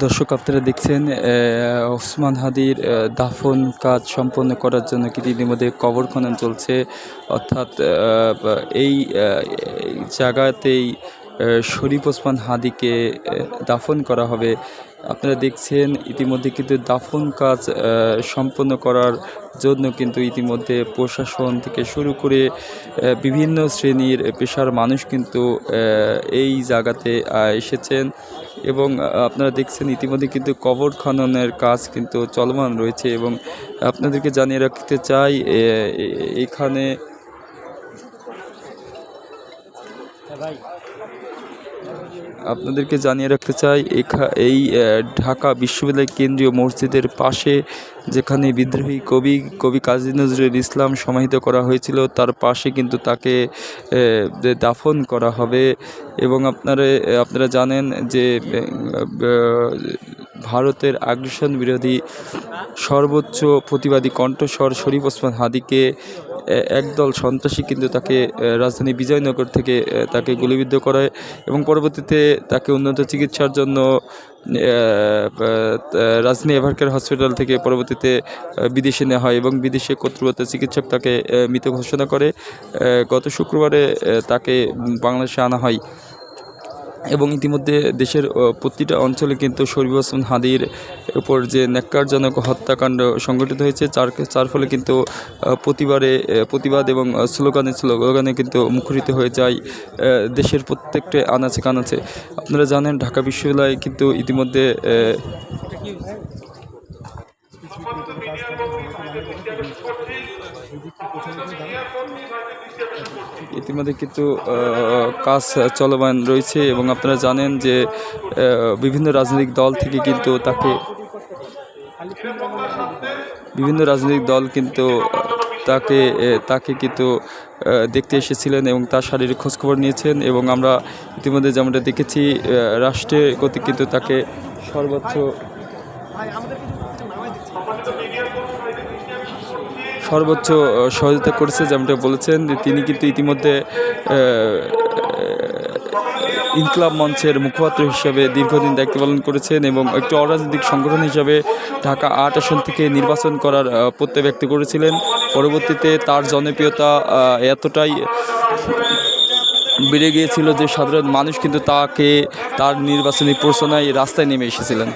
দর্শক, আপনারা দেখছেন ওসমান হাদির দাফন কাজ সম্পন্ন করার জন্য কিন্তু ইতিমধ্যে কবর খনন চলছে। অর্থাৎ এই জায়গাতেই শরীফ ওসমান হাদিকে দাফন করা হবে। আপনারা দেখছেন ইতিমধ্যে কিন্তু দাফন কাজ সম্পন্ন করার জন্য কিন্তু ইতিমধ্যে প্রশাসন থেকে শুরু করে বিভিন্ন শ্রেণীর পেশার মানুষ কিন্তু এই জায়গাতে এসেছেন এবং আপনারা দেখছেন ইতিমধ্যে কিন্তু কবর খননের কাজ কিন্তু চলমান রয়েছে। এবং আপনাদেরকে জানিয়ে রাখতে চাই এখানে এই ঢাকা বিশ্ববিদ্যালয় কেন্দ্রীয় মসজিদের পাশে যেখানে বিদ্রোহী কবি কাজী নজরুল ইসলাম সমাহিত করা হয়েছিল, তার পাশে কিন্তু তাকে দাফন করা হবে। এবং আপনারা জানেন যে ভারতের আগ্রাসন বিরোধী সর্বোচ্চ প্রতিবাদী কণ্ঠস্বর শরীফ ওসমান হাদিকে একদল সন্ত্রাসী কিন্তু তাকে রাজধানী বিজয়নগর থেকে তাকে গুলিবিদ্ধ করায় এবং পরবর্তীতে তাকে উন্নত চিকিৎসার জন্য রাজধানী এভারকেয়ার হসপিটাল থেকে পরবর্তীতে বিদেশে নেওয়া হয় এবং বিদেশে কর্তৃপক্ষ চিকিৎসক তাকে মৃত ঘোষণা করে। গত শুক্রবারে তাকে বাংলাদেশে আনা হয় এবং ইতিমধ্যে দেশের প্রতিটা অঞ্চলে কিন্তু শরীফ ওসমান হাদির উপর যে ন্যাক্কারজনক হত্যাকাণ্ড সংঘটিত হয়েছে, যার ফলে কিন্তু প্রতিবাদ এবং স্লোগানে কিন্তু মুখরিত হয়ে যায় দেশের প্রত্যেকটা আনাচে কানাচে। আপনারা জানেন ঢাকা বিশ্ববিদ্যালয় কিন্তু ইতিমধ্যে কাজ চলমান রয়েছে এবং আপনারা জানেন যে বিভিন্ন রাজনৈতিক দল কিন্তু তাকে কিন্তু দেখতে এসেছিলেন এবং তার শারীরিক খোঁজখবর নিয়েছেন। এবং আমরা ইতিমধ্যে যেমনটা দেখেছি রাষ্ট্রের কর্তৃক কিন্তু তাকে সর্বোচ্চ সহযোগিতা করেছে। যেমনটা বলেছেন যে তিনি কিন্তু ইতিমধ্যে ইনকলাব মঞ্চের মুখপাত্র হিসাবে দীর্ঘদিন দায়িত্ব পালন করেছেন এবং একটি অরাজনৈতিক সংগঠন হিসাবে ঢাকা ৮ আসন থেকে নির্বাচন করার প্রত্যয় ব্যক্ত করেছিলেন। পরবর্তীতে তার জনপ্রিয়তা এতটাই বেড়ে গিয়েছিল যে সাধারণ মানুষ কিন্তু তার নির্বাচনী প্রচারণায় রাস্তায় নেমে এসেছিলেন।